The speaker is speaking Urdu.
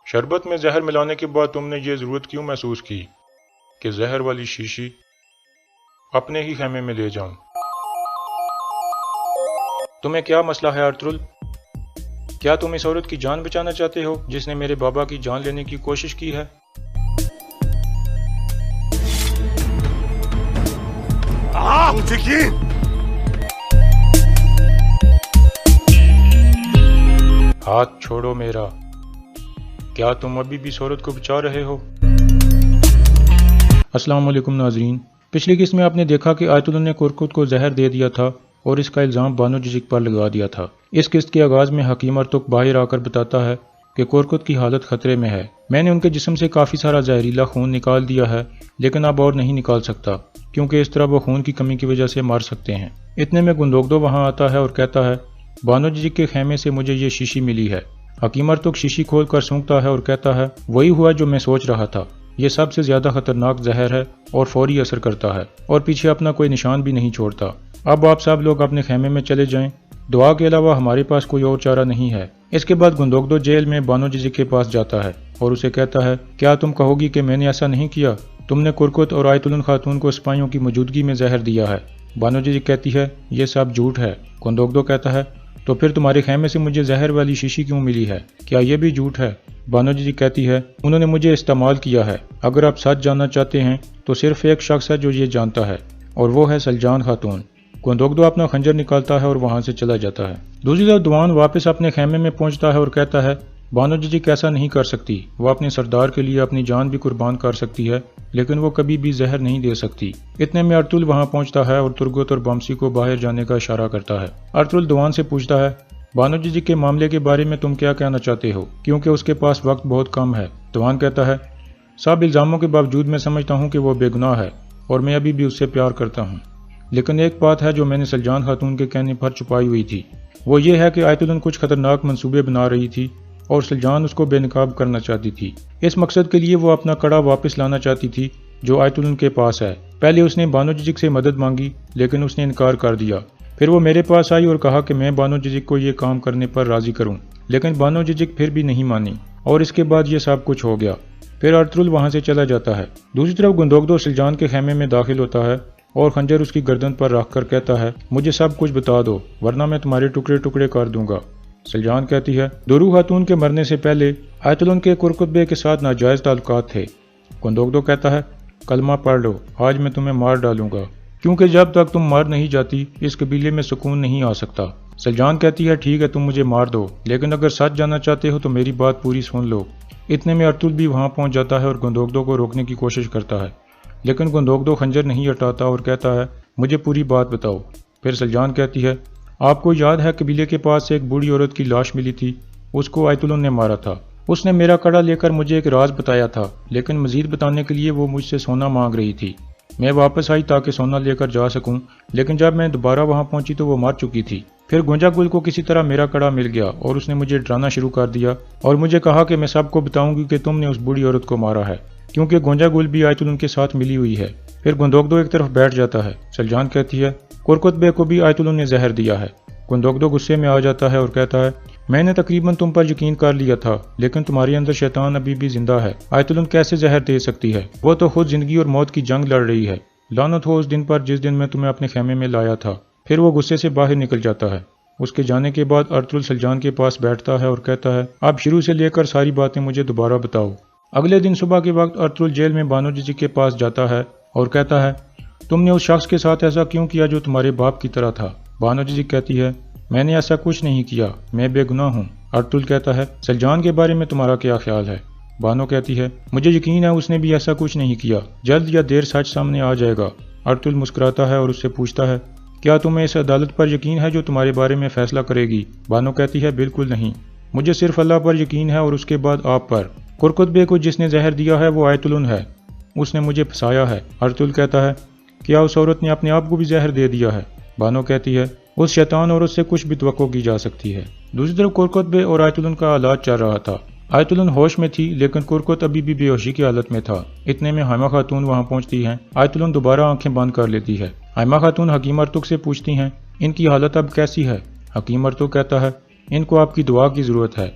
شربت میں زہر ملانے کے بعد تم نے یہ ضرورت کیوں محسوس کی کہ زہر والی شیشی اپنے ہی خیمے میں لے جاؤں؟ تمہیں کیا مسئلہ ہے ارطغرل؟ کیا تم اس عورت کی جان بچانا چاہتے ہو جس نے میرے بابا کی جان لینے کی کوشش کی ہے؟ ہاتھ چھوڑو میرا۔ کیا تم ابھی بھی اس عورت کو بچا رہے ہو؟ السلام علیکم ناظرین، پچھلی قسط میں آپ نے دیکھا کہ آیت اللہ نے کرکت کو زہر دے دیا تھا اور اس کا الزام بانو جزک پر لگا دیا تھا۔ اس قسط کے آغاز میں حکیم ارطغرل باہر آ کر بتاتا ہے کہ کرکت کی حالت خطرے میں ہے۔ میں نے ان کے جسم سے کافی سارا زہریلا خون نکال دیا ہے، لیکن اب اور نہیں نکال سکتا کیونکہ اس طرح وہ خون کی کمی کی وجہ سے مر سکتے ہیں۔ اتنے میں گندوگدو وہاں آتا ہے اور کہتا ہے بانو جزک کے خیمے سے مجھے یہ شیشی ملی ہے۔ حکیم ارطغرل شیشی کھول کر سونگتا ہے اور کہتا ہے وہی ہوا جو میں سوچ رہا تھا، یہ سب سے زیادہ خطرناک زہر ہے اور فوری اثر کرتا ہے اور پیچھے اپنا کوئی نشان بھی نہیں چھوڑتا۔ اب آپ سب لوگ اپنے خیمے میں چلے جائیں، دعا کے علاوہ ہمارے پاس کوئی اور چارہ نہیں ہے۔ اس کے بعد گندوگدو جیل میں بانو جزک کے پاس جاتا ہے اور اسے کہتا ہے کیا تم کہو گی کہ میں نے ایسا نہیں کیا؟ تم نے کرکت اور آیت اللہ خاتون کو سپاہیوں کی موجودگی میں زہر دیا ہے۔ بانو جزک کہتی ہے یہ سب جھوٹ ہے۔ گندوگدو کہتا ہے تو پھر تمہارے خیمے سے مجھے زہر والی شیشی کیوں ملی ہے؟ کیا یہ بھی جھوٹ ہے؟ بانو جزک کہتی ہے انہوں نے مجھے استعمال کیا ہے۔ اگر آپ سچ جاننا چاہتے ہیں تو صرف ایک شخص ہے جو یہ جانتا ہے اور وہ ہے سلجان خاتون۔ گندوگدو اپنا خنجر نکالتا ہے اور وہاں سے چلا جاتا ہے۔ دوسری طرف دوان واپس اپنے خیمے میں پہنچتا ہے اور کہتا ہے بانو جزک ایسا نہیں کر سکتی، وہ اپنے سردار کے لیے اپنی جان بھی قربان کر سکتی ہے لیکن وہ کبھی بھی زہر نہیں دے سکتی۔ اتنے میں ارطغرل وہاں پہنچتا ہے اور ترگت اور بامسی کو باہر جانے کا اشارہ کرتا ہے۔ ارطغرل دوان سے پوچھتا ہے بانو جزک کے معاملے کے بارے میں تم کیا کہنا چاہتے ہو کیونکہ اس کے پاس وقت بہت کم ہے۔ دوان کہتا ہے سب الزاموں کے باوجود میں سمجھتا ہوں کہ وہ بے گناہ ہے اور میں ابھی بھی اس سے پیار کرتا ہوں، لیکن ایک بات ہے جو میں نے سلجان خاتون کے کہنے پر چھپائی ہوئی تھی، وہ یہ ہے کہ آیت اللہ کچھ خطرناک منصوبے بنا رہی تھی اور سلجان اس کو بے نقاب کرنا چاہتی تھی۔ اس مقصد کے لیے وہ اپنا کڑا واپس لانا چاہتی تھی جو آیت اللہ کے پاس ہے۔ پہلے اس نے بانو جزک سے مدد مانگی لیکن اس نے انکار کر دیا۔ پھر وہ میرے پاس آئی اور کہا کہ میں بانو جزک کو یہ کام کرنے پر راضی کروں، لیکن بانو جزک پھر بھی نہیں مانی اور اس کے بعد یہ سب کچھ ہو گیا۔ پھر ارطغرل وہاں سے چلا جاتا ہے۔ دوسری طرف گندوگدو سلجان کے خیمے میں داخل ہوتا ہے اور خنجر اس کی گردن پر رکھ کر کہتا ہے مجھے سب کچھ بتا دو ورنہ میں تمہارے ٹکڑے ٹکڑے کر دوں گا۔ سلجان کہتی ہے درو خاتون کے مرنے سے پہلے آیت اللہ کے کرکت بے کے ساتھ ناجائز تعلقات تھے۔ گندوگدو کہتا ہے کلمہ پڑھ لو، آج میں تمہیں مار ڈالوں گا، کیونکہ جب تک تم مار نہیں جاتی اس قبیلے میں سکون نہیں آ سکتا۔ سلجان کہتی ہے ٹھیک ہے تم مجھے مار دو، لیکن اگر سچ جاننا چاہتے ہو تو میری بات پوری سن لو۔ اتنے میں ارطغرل بھی وہاں پہنچ جاتا ہے اور گندوگدو کو روکنے کی کوشش کرتا ہے، لیکن گندوگدو خنجر نہیں ہٹاتا اور کہتا ہے مجھے پوری بات بتاؤ۔ پھر سلجان کہتی ہے آپ کو یاد ہے قبیلے کے پاس ایک بوڑھی عورت کی لاش ملی تھی، اس کو آیت اللہ نے مارا تھا۔ اس نے میرا کڑا لے کر مجھے ایک راز بتایا تھا، لیکن مزید بتانے کے لیے وہ مجھ سے سونا مانگ رہی تھی۔ میں واپس آئی تاکہ سونا لے کر جا سکوں، لیکن جب میں دوبارہ وہاں پہنچی تو وہ مر چکی تھی۔ پھر گونجا گل کو کسی طرح میرا کڑا مل گیا اور اس نے مجھے ڈرانا شروع کر دیا اور مجھے کہا کہ میں سب کو بتاؤں گی کہ تم نے اس بوڑھی عورت کو مارا ہے، کیونکہ گونجا گل بھی آیت اللہ کے ساتھ ملی ہوئی ہے۔ پھر گندوگدو ایک طرف بیٹھ جاتا ہے۔ سلجان کہتی ہے کرکت بے کو بھی آیت اللہ نے زہر دیا ہے۔ گندوگدو غصے میں آ جاتا ہے اور کہتا ہے میں نے تقریباً تم پر یقین کر لیا تھا، لیکن تمہارے اندر شیطان ابھی بھی زندہ ہے۔ آیت اللہ کیسے زہر دے سکتی ہے؟ وہ تو خود زندگی اور موت کی جنگ لڑ رہی ہے۔ لعنت ہو اس دن پر جس دن میں تمہیں اپنے خیمے میں لایا تھا۔ پھر وہ غصے سے باہر نکل جاتا ہے۔ اس کے جانے کے بعد ارطغرل سلجان کے پاس بیٹھتا ہے اور کہتا ہے اب شروع سے لے کر ساری باتیں مجھے دوبارہ بتاؤ۔ اگلے دن صبح کے وقت ارطغرل جیل میں بانو جزک کے پاس جاتا ہے اور کہتا ہے تم نے اس شخص کے ساتھ ایسا کیوں کیا جو تمہارے باپ کی طرح تھا؟ بانو جزک کہتی ہے میں نے ایسا کچھ نہیں کیا، میں بے گناہ ہوں۔ ارطغرل کہتا ہے سلجان کے بارے میں تمہارا کیا خیال ہے؟ بانو کہتی ہے مجھے یقین ہے اس نے بھی ایسا کچھ نہیں کیا، جلد یا دیر سچ سامنے آ جائے گا۔ ارطغرل مسکراتا ہے اور اس سے پوچھتا ہے کیا تمہیں اس عدالت پر یقین ہے جو تمہارے بارے میں فیصلہ کرے گی؟ بانو کہتی ہے بالکل نہیں، مجھے صرف اللہ پر یقین ہے اور اس کے بعد آپ پر۔ کرکت بے کو جس نے زہر دیا ہے وہ آیت اللہ ہے، اس نے مجھے پھنسایا ہے۔ ارطغرل کہتا ہے کیا اس عورت نے اپنے آپ کو بھی زہر دے دیا ہے؟ بانو کہتی ہے اس شیطان عورت سے کچھ بھی توقع کی جا سکتی ہے۔ دوسری طرف کرکت بے اور آیت اللہ کا علاج چل رہا تھا۔ آیت اللہ ہوش میں تھی لیکن کرکت ابھی بھی بے ہوشی کی حالت میں تھا۔ اتنے میں حائمہ خاتون وہاں پہنچتی ہیں۔ آیت اللہ دوبارہ آنکھیں بند کر لیتی ہے۔ حائمہ خاتون حکیم ارطغرل سے پوچھتی ہیں ان کی حالت اب کیسی ہے؟ حکیم ارطغرل کہتا ہے ان کو آپ کی دعا کی ضرورت ہے۔